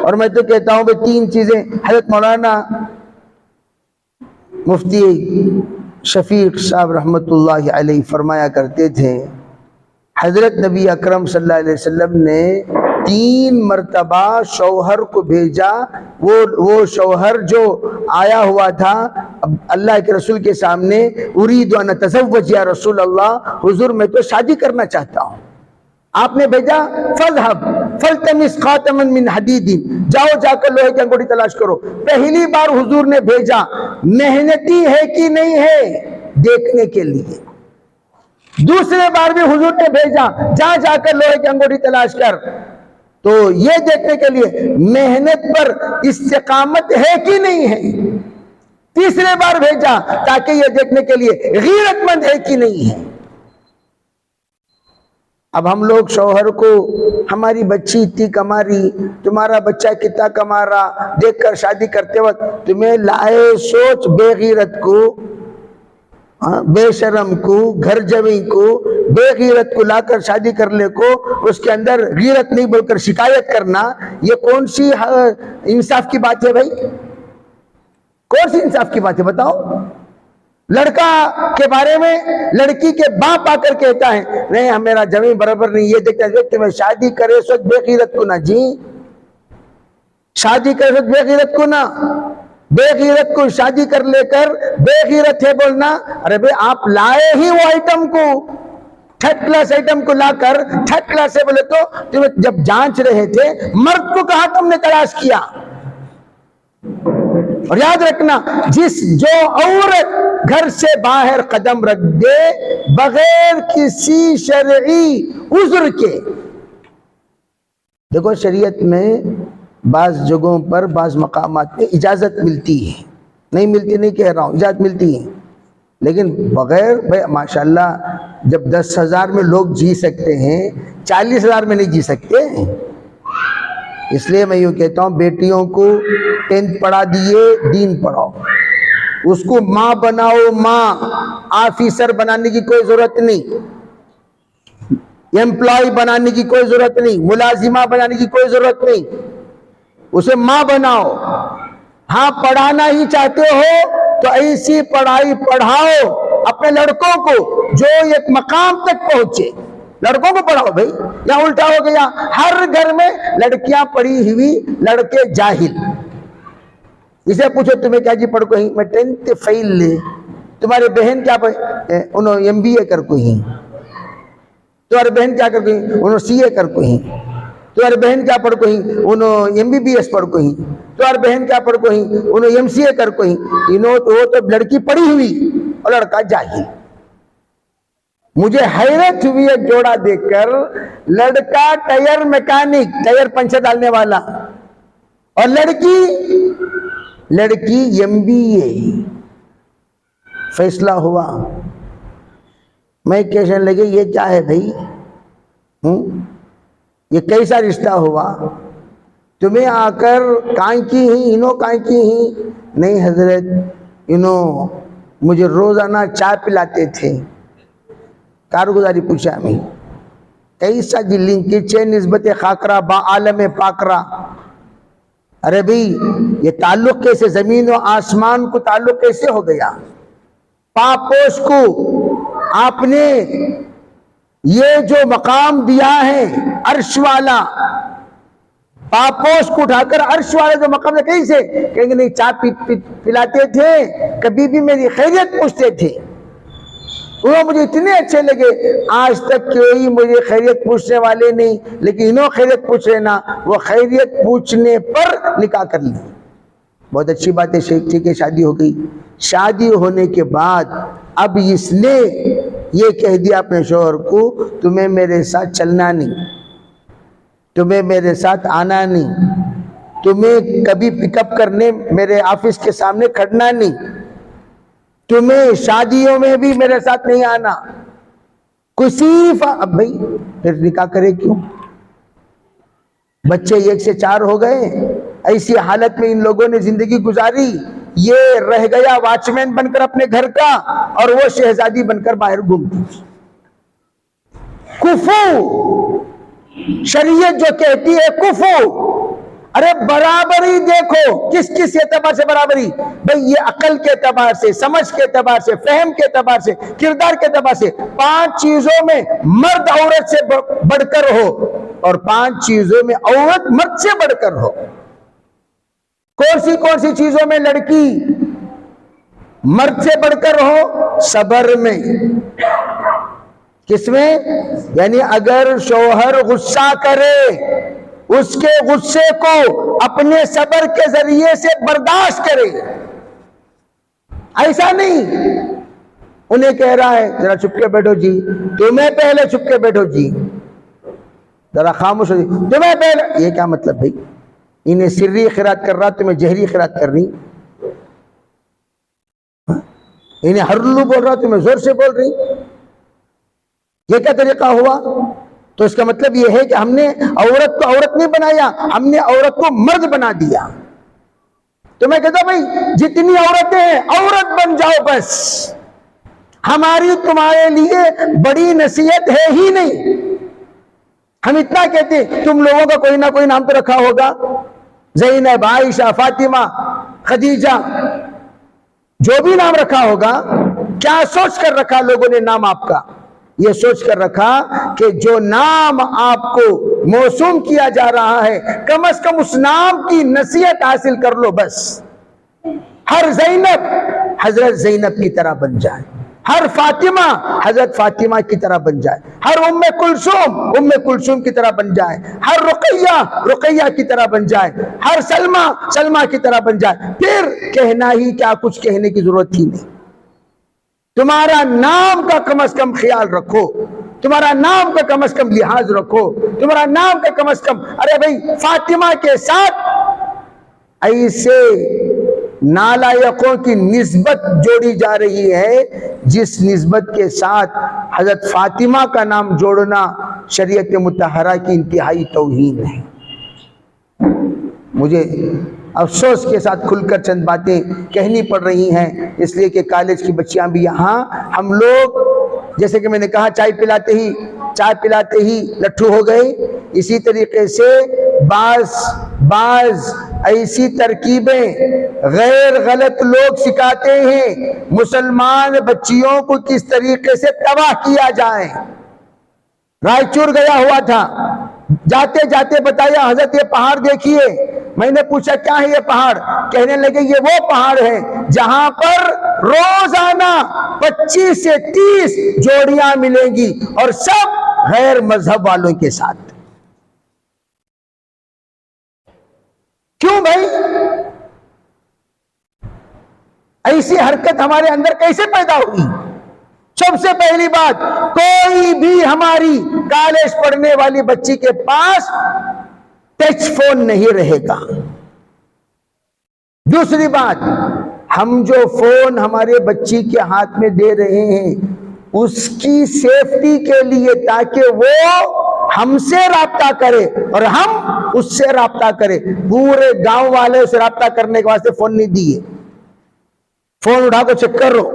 اور میں تو کہتا ہوں بھئی 3 چیزیں حضرت مولانا مفتی شفیق صاحب رحمت اللہ علیہ فرمایا کرتے تھے. حضرت نبی اکرم صلی اللہ علیہ وسلم نے 3 مرتبہ شوہر کو بھیجا. وہ شوہر جو آیا ہوا تھا اللہ کے رسول کے سامنے، اريد ان اتزوج یا رسول اللہ، حضور میں تو شادی کرنا چاہتا ہوں. آپ نے بھیجا فاذهب فالتمس خاتما من حدید، جاؤ جا کر لوہے کی انگوٹھی تلاش کرو. پہلی بار حضور نے بھیجا محنتی ہے کہ نہیں ہے دیکھنے کے لیے. دوسرے بار بھی حضور نے بھیجا جا کر لوہے کی انگوٹھی تلاش کر، تو یہ دیکھنے کے لیے محنت پر استقامت ہے کہ نہیں ہے. تیسرے بار بھیجا تاکہ یہ دیکھنے کے لیے غیرت مند ہے کہ نہیں ہے. اب ہم لوگ شوہر کو ہماری بچی اتنی کما رہی، تمہارا بچہ کتنا کما رہا دیکھ کر شادی کرتے وقت تمہیں لائے سوچ بے غیرت کو، بے شرم کو، گھر جوئی کو، بے غیرت کو لا کر شادی کرنے کو، اس کے اندر غیرت نہیں بول کر شکایت کرنا، یہ کون سی انصاف کی بات ہے بھائی؟ کون سی انصاف کی بات ہے بتاؤ؟ لڑکا کے بارے میں لڑکی کے باپ آ کر کہتا ہے نہیں میرا جوئی برابر نہیں، یہ دیکھتا ہے میں شادی کرے سوچ بے غیرت کو نہ جی، شادی کرے سوچ بے غیرت کو نہ. بے غیرت کو شادی کر لے کر بے غیرت ہے بولنا، ارے بھئی آپ لائے ہی وہ آئٹم کو، تھرڈ کلاس آئٹم کو لا کر تھرڈ کلاس ہے بولے تو تمہیں جب جانچ رہے تھے مرد کو کہاں تم نے تلاش کیا؟ اور یاد رکھنا، جو عورت گھر سے باہر قدم رکھ دے بغیر کسی شرعی عذر کے، دیکھو شریعت میں بعض جگہوں پر بعض مقامات پہ اجازت ملتی ہے، نہیں ملتی نہیں کہہ رہا ہوں، اجازت ملتی ہے، لیکن بغیر ماشاءاللہ جب 10,000 میں لوگ جی سکتے ہیں 40,000 میں نہیں جی سکتے۔ اس لیے میں یوں کہتا ہوں بیٹیوں کو 10th پڑھا دیے، دین پڑھاؤ، اس کو ماں بناؤ، ماں، آفیسر بنانے کی کوئی ضرورت نہیں، امپلائی بنانے کی کوئی ضرورت نہیں، ملازمہ بنانے کی کوئی ضرورت نہیں، اسے ماں بناؤ۔ ہاں پڑھانا ہی چاہتے ہو تو ایسی پڑھائی پڑھاؤ اپنے لڑکوں کو جو ایک مقام تک پہنچے، لڑکوں کو پڑھاؤ بھائی، یا الٹا ہو گیا ہر گھر میں لڑکیاں پڑھی ہوئی لڑکے جاہل۔ اسے پوچھو تمہیں کیا جی پڑھ کو ہی؟ میں 10th فیل لے۔ تمہاری بہن کیا انہوں MBA کر کو ہی، تمہاری بہن کیا کر کو ہی؟ انہوں CA کر کو ہی، تمہاری بہن کیا پڑھ کو ہی؟ انہوں MBBS پڑھ کو ہی، تمہاری بہن کیا پڑھ کو ہی؟ انہوں MCA کر کو ہی۔ وہ تو لڑکی پڑھی ہوئی اور لڑکا جاہل۔ مجھے حیرت ہوئی ایک جوڑا دیکھ کر، لڑکا ٹائر میکینک، ٹائر پنچر ڈالنے والا، اور لڑکی MBA۔ فیصلہ ہوا، میں کہنے لگے یہ کیا ہے بھائی، یہ کیسا رشتہ ہوا؟ تمہیں آ کر کائیں کی ہی، انہوں کائیں کی ہی؟ نہیں حضرت، انہوں مجھے روزانہ چائے پلاتے تھے۔ کارگزاری پوچھا ہمیں کیسا جی لنکیج ہے نسبت خاکرہ با عالم پاکرہ؟ ارے بھئی یہ تعلق کیسے، زمین و آسمان کو تعلق کیسے ہو گیا؟ پاپوش کو آپ نے یہ جو مقام دیا ہے عرش والا، پاپوش کو اٹھا کر عرش والا جو مقام ہے، کیسے؟ کہیں گے نہیں، چائے پلاتے تھے، کبھی بھی میری خیریت پوچھتے تھے، وہ مجھے اتنے اچھے لگے، آج تک کوئی مجھے خیریت پوچھنے والے نہیں، لیکن انہوں خیریت پوچھ رہے نا، وہ خیریت پوچھنے پر نکاح کر لی۔ بہت اچھی بات ہے، ٹھیک ہے، شادی ہو گئی۔ شادی ہونے کے بعد اب اس نے یہ کہہ دیا اپنے شوہر کو، تمہیں میرے ساتھ چلنا نہیں، تمہیں میرے ساتھ آنا نہیں، تمہیں کبھی پک اپ کرنے میرے آفس کے سامنے کھڑنا نہیں، تمہیں شادیوں میں بھی میرے ساتھ نہیں آنا، اب بھائی پھر نکاح کرے کیوں؟ بچے 1 سے 4 ہو گئے، ایسی حالت میں ان لوگوں نے زندگی گزاری، یہ رہ گیا واچ مین بن کر اپنے گھر کا، اور وہ شہزادی بن کر باہر گھومتی۔ کفو، شریعت جو کہتی ہے کفو، ارے برابری دیکھو، کس اعتبار سے برابری؟ بھئی یہ عقل کے اعتبار سے، سمجھ کے اعتبار سے، فہم کے اعتبار سے، کردار کے اعتبار سے، 5 چیزوں میں مرد عورت سے بڑھ کر ہو، اور 5 چیزوں میں عورت مرد سے بڑھ کر ہو۔ کون سی چیزوں میں لڑکی مرد سے بڑھ کر ہو؟ صبر میں۔ کس میں؟ یعنی اگر شوہر غصہ کرے، اس کے غصے کو اپنے صبر کے ذریعے سے برداشت کرے، ایسا نہیں انہیں کہہ رہا ہے ذرا چھپ کے بیٹھو جی، تمہیں پہلے چھپ کے بیٹھو جی، ذرا خاموش ہو جی، تمہیں پہلے، یہ کیا مطلب بھائی؟ انہیں سری خیرات کر رہا، تمہیں جہری خیرات کر رہی، انہیں ہرلو بول رہا، تمہیں زور سے بول رہی، یہ کیا طریقہ ہوا؟ تو اس کا مطلب یہ ہے کہ ہم نے عورت کو عورت نہیں بنایا، ہم نے عورت کو مرد بنا دیا۔ تو میں کہتا بھائی جتنی عورتیں ہیں عورت بن جاؤ، بس ہماری تمہارے لیے بڑی نصیحت ہے ہی نہیں۔ ہم اتنا کہتے تم لوگوں کا کوئی نہ کوئی نام تو رکھا ہوگا، زینب، عائشہ، فاطمہ، خدیجہ، جو بھی نام رکھا ہوگا، کیا سوچ کر رکھا لوگوں نے نام آپ کا؟ یہ سوچ کر رکھا کہ جو نام آپ کو موسوم کیا جا رہا ہے، کم از کم اس نام کی نصیحت حاصل کر لو، بس ہر زینب حضرت زینب کی طرح بن جائے، ہر فاطمہ حضرت فاطمہ کی طرح بن جائے، ہر ام کلثوم کی طرح بن جائے، ہر رقیہ کی طرح بن جائے، ہر سلمہ کی طرح بن جائے، پھر کہنا ہی کیا، کچھ کہنے کی ضرورت ہی نہیں۔ تمہارا نام کا کم از کم خیال رکھو، تمہارا نام کا کم از کم لحاظ رکھو، تمہارا نام کا کم از کم، ارے بھائی فاطمہ کے ساتھ ایسے نالائقوں کی نسبت جوڑی جا رہی ہے جس نسبت کے ساتھ حضرت فاطمہ کا نام جوڑنا شریعت مطہرہ کی انتہائی توہین ہے۔ مجھے افسوس کے ساتھ کھل کر چند باتیں کہنی پڑ رہی ہیں، اس لیے کہ کالج کی بچیاں بھی یہاں، ہم لوگ جیسے کہ میں نے کہا چائے پلاتے ہی لٹھو ہو گئے، اسی طریقے سے بعض ایسی ترکیبیں غیر غلط لوگ سکھاتے ہیں مسلمان بچیوں کو کس طریقے سے تباہ کیا جائے۔ رائچور گیا ہوا تھا، جاتے جاتے بتایا حضرت یہ پہاڑ دیکھیے، میں نے پوچھا کیا ہے یہ پہاڑ، کہنے لگے یہ وہ پہاڑ ہے جہاں پر روزانہ 25 سے 30 جوڑیاں ملیں گی اور سب غیر مذہب والوں کے ساتھ۔ کیوں بھائی؟ ایسی حرکت ہمارے اندر کیسے پیدا ہوئی؟ سب سے پہلی بات، کوئی بھی ہماری کالج پڑھنے والی بچی کے پاس ٹچ فون نہیں رہے گا۔ دوسری بات، ہم جو فون ہمارے بچی کے ہاتھ میں دے رہے ہیں اس کی سیفٹی کے لیے، تاکہ وہ ہم سے رابطہ کرے اور ہم اس سے رابطہ کرے، پورے گاؤں والے سے رابطہ کرنے کے واسطے فون نہیں دیے۔ فون اٹھا کو چیک کر لو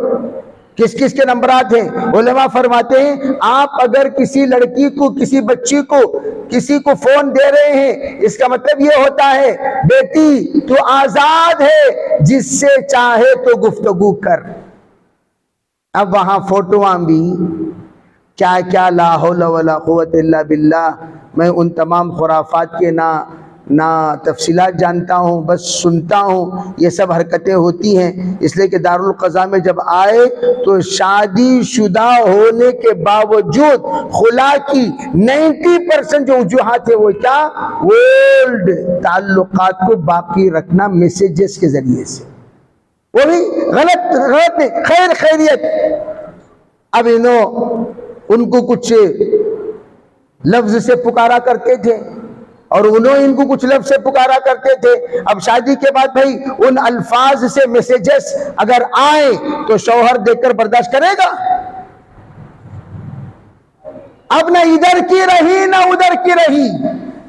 کس کس کے نمبرات ہیں۔ علماء فرماتے ہیں آپ اگر کسی لڑکی کو، کسی بچی کو، کسی کو فون دے رہے ہیں، اس کا مطلب یہ ہوتا ہے بیٹی تو آزاد ہے، جس سے چاہے تو گفتگو کر۔ اب وہاں فوٹوਆਂ بھی کیا کیا، لا حول ولا قوت الا باللہ، میں ان تمام خرافات کے نہ تفصیلات جانتا ہوں، بس سنتا ہوں یہ سب حرکتیں ہوتی ہیں۔ اس لیے کہ دارالقضاء میں جب آئے تو شادی شدہ ہونے کے باوجود خلا کی 90% جو وجوہات ہیں وہ کیا، اولڈ تعلقات کو باقی رکھنا میسیجز کے ذریعے سے، وہ بھی غلط نہیں، خیریت۔ اب ان کو کچھ لفظ سے پکارا کرتے تھے اور انہوں ان کو کچھ لفظ سے پکارا کرتے تھے۔ اب شادی کے بعد بھائی ان الفاظ سے میسیجز اگر آئے تو شوہر دیکھ کر برداشت کرے گا؟ اب نہ ادھر کی رہی نہ ادھر کی رہی،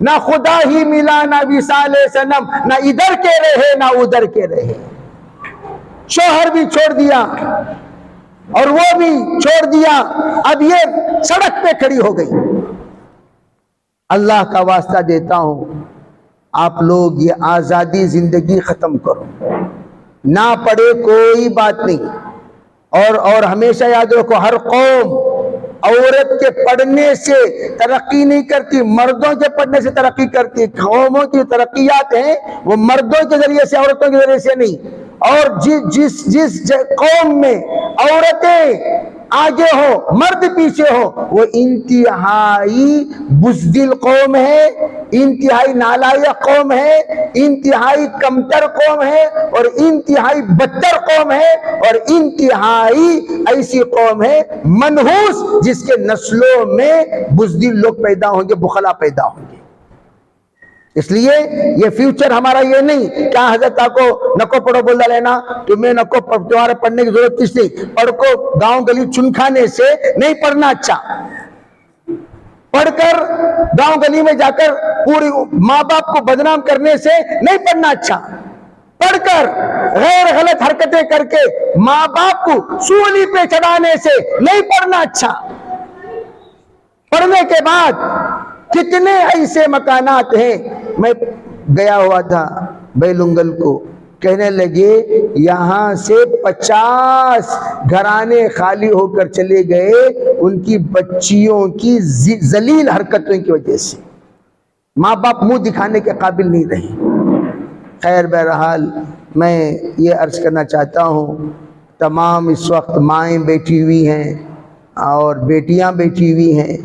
نہ خدا ہی ملا نہ وصال صنم، نہ ادھر کے رہے نہ ادھر کے رہے۔ شوہر بھی چھوڑ دیا اور وہ بھی چھوڑ دیا، اب یہ سڑک پہ کھڑی ہو گئی۔ اللہ کا واسطہ دیتا ہوں آپ لوگ یہ آزادی زندگی ختم کرو، نہ پڑھے کوئی بات نہیں، اور ہمیشہ یاد رکھو ہر قوم عورت کے پڑھنے سے ترقی نہیں کرتی، مردوں کے پڑھنے سے ترقی کرتی۔ قوموں کی ترقیات ہیں وہ مردوں کے ذریعے سے، عورتوں کے ذریعے سے نہیں۔ اور جس قوم میں عورتیں آگے ہو مرد پیچھے ہو وہ انتہائی بزدل قوم ہے، انتہائی نالائق قوم ہے، انتہائی کمتر قوم ہے، اور انتہائی بدتر قوم ہے، اور انتہائی ایسی قوم ہے منحوس جس کے نسلوں میں بزدل لوگ پیدا ہوں گے، بخلا پیدا ہوں گے۔ اس لیے یہ فیوچر ہمارا یہ نہیں کیا حضرت کو نکو پڑھو بولتا لینا، تمہیں نکو تمہارے پڑھنے کی ضرورت کس نہیں، پڑھ کو گاؤں گلی چن کھانے سے نہیں پڑھنا اچھا، پڑھ کر گاؤں گلی میں جا کر پوری ماں باپ کو بدنام کرنے سے نہیں پڑھنا اچھا، پڑھ کر غیر غلط حرکتیں کر کے ماں باپ کو سولی پہ چڑھانے سے نہیں پڑھنا اچھا۔ پڑھنے کے بعد کتنے ایسے مکانات ہیں، میں گیا ہوا تھا بیلنگل کو، کہنے لگے یہاں سے 50 گھرانے خالی ہو کر چلے گئے ان کی بچیوں کی ذلیل حرکتوں کی وجہ سے، ماں باپ منہ دکھانے کے قابل نہیں رہے۔ خیر بہرحال میں یہ عرض کرنا چاہتا ہوں، تمام اس وقت مائیں بیٹھی ہوئی ہیں اور بیٹیاں بیٹھی ہوئی ہیں،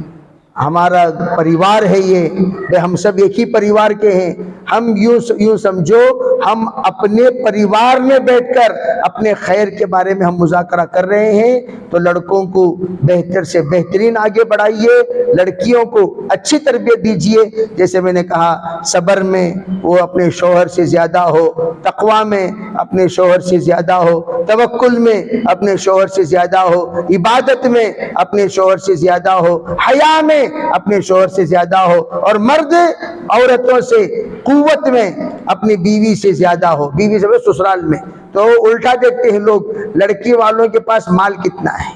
ہمارا پریوار ہے یہ، ہم سب ایک ہی پریوار کے ہیں۔ ہم یوں سمجھو ہم اپنے پریوار میں بیٹھ کر اپنے خیر کے بارے میں ہم مذاکرہ کر رہے ہیں، تو لڑکوں کو بہتر سے بہترین آگے بڑھائیے، لڑکیوں کو اچھی تربیت دیجیے۔ جیسے میں نے کہا، صبر میں وہ اپنے شوہر سے زیادہ ہو، تقوی میں اپنے شوہر سے زیادہ ہو، توکل میں اپنے شوہر سے زیادہ ہو، عبادت میں اپنے شوہر سے زیادہ ہو، حیا میں اپنے شوہر سے زیادہ ہو، اور مرد عورتوں سے قوت میں اپنی بیوی سے زیادہ ہو، بیوی سے سسرال میں۔ تو الٹا دیکھتے ہیں لوگ، لڑکی والوں کے پاس مال کتنا ہے،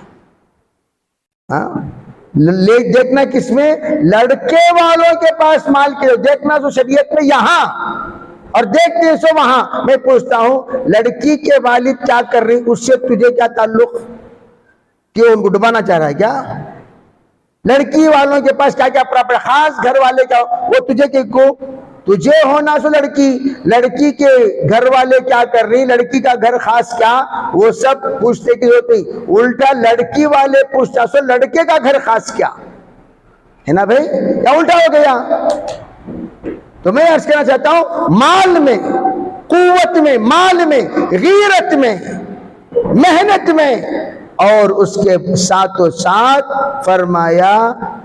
دیکھنا کس میں؟ لڑکے والوں کے پاس مال کے دیکھنا تو شریعت میں یہاں، اور دیکھتے سو وہاں۔ میں پوچھتا ہوں، لڑکی کے والد کیا کر رہے، اس سے تجھے کیا تعلق؟ کیوں ان کو ڈبانا چاہ رہا ہے کیا؟ لڑکی والوں کے پاس کیا کیا پراپر، خاص گھر والے کا وہ تجھے کو تجھے ہونا سو لڑکی کے گھر والے کیا کر رہی، لڑکی کا گھر خاص کیا، وہ سب پوچھتے کی ضرورت نہیں، الٹا لڑکی والے پوچھتا سو لڑکے کا گھر خاص کیا ہے نا بھائی، کیا الٹا ہو گیا؟ تو میں عرض کرنا چاہتا ہوں، مال میں، قوت میں، مال میں، غیرت میں، محنت میں، اور اس کے ساتھ و ساتھ فرمایا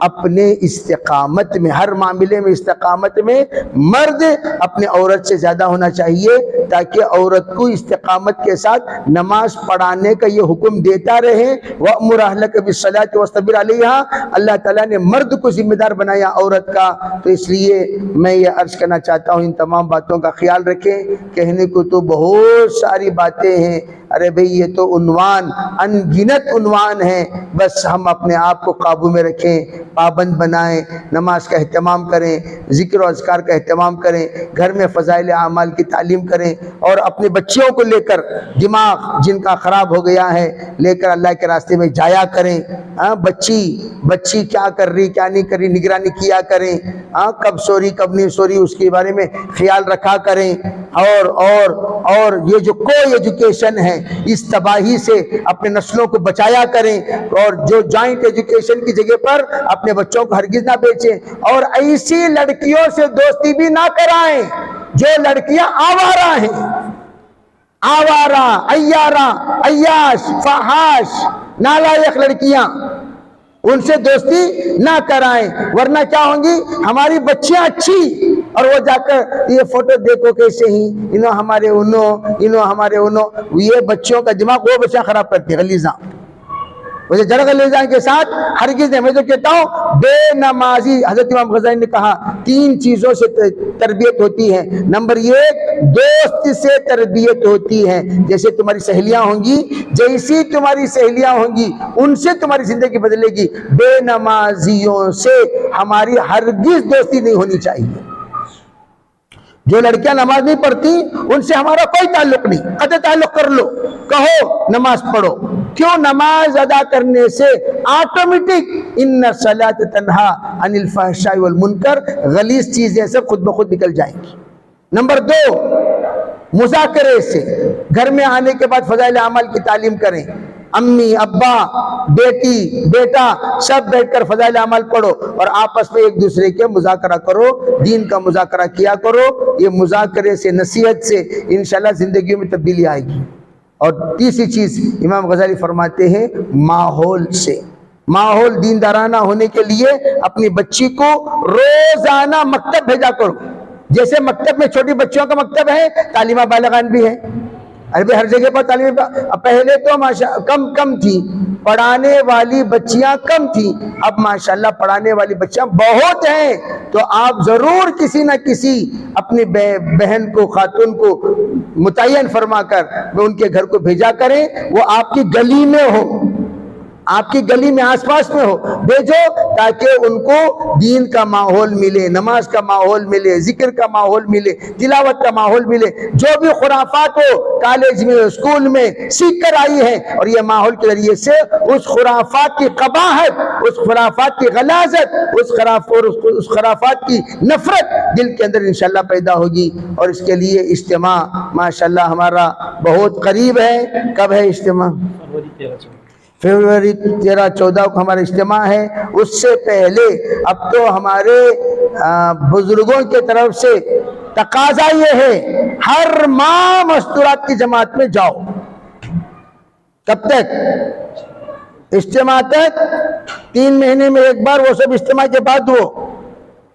اپنے استقامت میں، ہر معاملے میں استقامت میں مرد اپنے عورت سے زیادہ ہونا چاہیے، تاکہ عورت کو استقامت کے ساتھ نماز پڑھانے کا یہ حکم دیتا رہے۔ وَأْمُرْ أَهْلَكَ بِالصَّلَاةِ وَاصْطَبِرْ عَلَيْهَا، اللہ تعالیٰ نے مرد کو ذمہ دار بنایا عورت کا۔ تو اس لیے میں یہ عرض کرنا چاہتا ہوں، ان تمام باتوں کا خیال رکھیں۔ کہنے کو تو بہت ساری باتیں ہیں، ارے بھئی یہ تو عنوان انگنت عنوان ہے، بس ہم اپنے آپ کو قابو میں رکھیں، پابند بنائیں، نماز کا اہتمام کریں، ذکر و اذکار کا اہتمام کریں، گھر میں فضائل اعمال کی تعلیم کریں، اور اپنے بچیوں کو لے کر، دماغ جن کا خراب ہو گیا ہے لے کر اللہ کے راستے میں جایا کریں۔ بچی کیا کر رہی کیا نہیں کر رہی نگرانی کیا کریں، کب سو رہی کب نہیں سو رہی اس کے بارے میں خیال رکھا کریں۔ اور یہ جو کوئی ایجوکیشن ہے، اس تباہی سے اپنے نسلوں کو بچایا کریں، اور جو جوائنٹ ایجوکیشن کی جگہ پر اپنے بچوں کو ہرگز نہ بیچیں، اور ایسی لڑکیوں سے دوستی بھی نہ کرائیں جو لڑکیاں آوارہ ہیں، آوارہ، عیارہ، عیاش، فحاش، نالائق لڑکیاں، ان سے دوستی نہ کرائیں، ورنہ کیا ہوں گی ہماری بچیاں اچھی، اور وہ جا کر یہ فوٹو دیکھو کیسے ہی انہوں ہمارے یہ بچوں کا دماغ وہ بچیاں خراب کرتی ہیں، غلیظاں، وجہ جڑ غلیظاں کے ساتھ ہرگز نہیں۔ میں تو کہتا ہوں، بے نمازی، حضرت امام غزالی نے کہا 3 چیزوں سے تربیت ہوتی ہے۔ نمبر 1، دوست سے تربیت ہوتی ہے، جیسے تمہاری سہیلیاں ہوں گی، جیسی تمہاری سہیلیاں ہوں گی ان سے تمہاری زندگی بدلے گی۔ بے نمازیوں سے ہماری ہرگز دوستی نہیں ہونی چاہیے۔ جو لڑکیاں نماز نہیں پڑھتی ان سے ہمارا کوئی تعلق نہیں، قطع تعلق کر لو، کہو نماز پڑھو۔ کیوں؟ نماز ادا کرنے سے آٹومیٹک ان الصلاۃ تنہا عن الفحشاء والمنکر، غلیظ چیزیں سب خود بخود نکل جائیں گی۔ نمبر 2، مذاکرے سے، گھر میں آنے کے بعد فضائل اعمال کی تعلیم کریں، امی، ابا، بیٹی، بیٹا سب بیٹھ کر فضائل اعمال پڑھو، اور آپس میں ایک دوسرے کے مذاکرہ کرو، دین کا مذاکرہ کیا کرو۔ یہ مذاکرے سے، نصیحت سے انشاءاللہ زندگیوں میں تبدیلی آئے گی۔ اور تیسری چیز امام غزالی فرماتے ہیں، ماحول سے، ماحول دیندارانہ ہونے کے لیے اپنی بچی کو روزانہ مکتب بھیجا کرو۔ جیسے مکتب میں چھوٹی بچیوں کا مکتب ہے، تعلیمہ بالغان بھی ہے، ارے ہر جگہ پر تعلیم۔ پہلے تو کم تھی پڑھانے والی بچیاں، کم تھی، اب ماشاءاللہ پڑھانے والی بچیاں بہت ہیں۔ تو آپ ضرور کسی نہ کسی اپنی بہن کو، خاتون کو متعین فرما کر ان کے گھر کو بھیجا کریں، وہ آپ کی گلی میں ہو، آپ کی گلی میں آس پاس میں ہو بھیجو، تاکہ ان کو دین کا ماحول ملے، نماز کا ماحول ملے، ذکر کا ماحول ملے، تلاوت کا ماحول ملے۔ جو بھی خرافات ہو کالج میں اسکول میں سیکھ کر آئی ہے، اور یہ ماحول کے ذریعے سے اس خرافات کی قباحت، اس خرافات کی غلاظت، اس خرافات کی نفرت دل کے اندر انشاءاللہ پیدا ہوگی۔ اور اس کے لیے اجتماع ماشاءاللہ ہمارا بہت قریب ہے۔ کب ہے اجتماع؟ فروری 13-14 کو ہمارا اجتماع ہے۔ اس سے پہلے اب تو ہمارے بزرگوں کے طرف سے تقاضا یہ ہے، ہر ماہ مستورات کی جماعت میں جاؤ۔ کب تک؟ اجتماع تک، 3 مہینے میں ایک بار، وہ سب اجتماع کے بعد ہو۔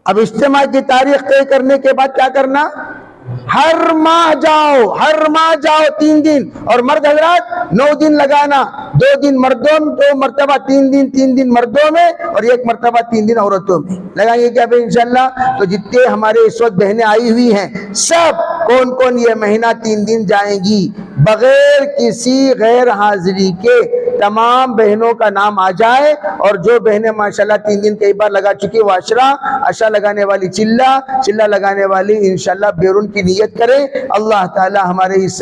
اب اجتماع کی تاریخ طے کرنے کے بعد کیا کرنا؟ ہر ماہ جاؤ، ہر ماہ جاؤ 3 دن، اور مرد حضرات 9 دن لگانا، 2 دن مردوں میں، 2 مرتبہ 3 دن، 3 دن مردوں میں، اور 1 مرتبہ 3 دن عورتوں میں لگائیں گے کیا بھائی انشاءاللہ؟ تو جتنے ہمارے اس وقت بہنیں آئی ہوئی ہیں سب کون کون یہ مہینہ 3 دن جائیں گی، بغیر کسی غیر حاضری کے تمام بہنوں کا نام آ جائے، اور جو بہنیں ماشاءاللہ 3 دن کئی بار لگا چکی وہ عشرہ لگانے والی چلہ لگانے والی انشاءاللہ بیرون کی نیت کریں۔ اللہ تعالی ہمارے اس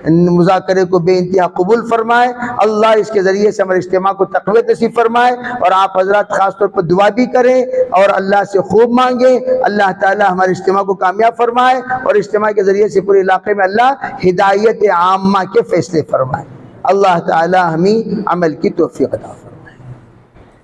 مذاکرے کو بے انتہا قبول فرمائے، اللہ اس کے ذریعے سے ہمارے اجتماع کو تقویت نصیب فرمائے، اور آپ حضرات خاص طور پر دعا بھی کریں اور اللہ سے خوب مانگیں، اللہ تعالی ہمارے اجتماع کو کامیاب فرمائے، اور اجتماع کے ذریعے سے پورے علاقے میں اللہ ہدایت عامہ کے فیصلے فرمائے۔ اللہ تعالی ہمیں عمل کی توفیق عطا فرمائے۔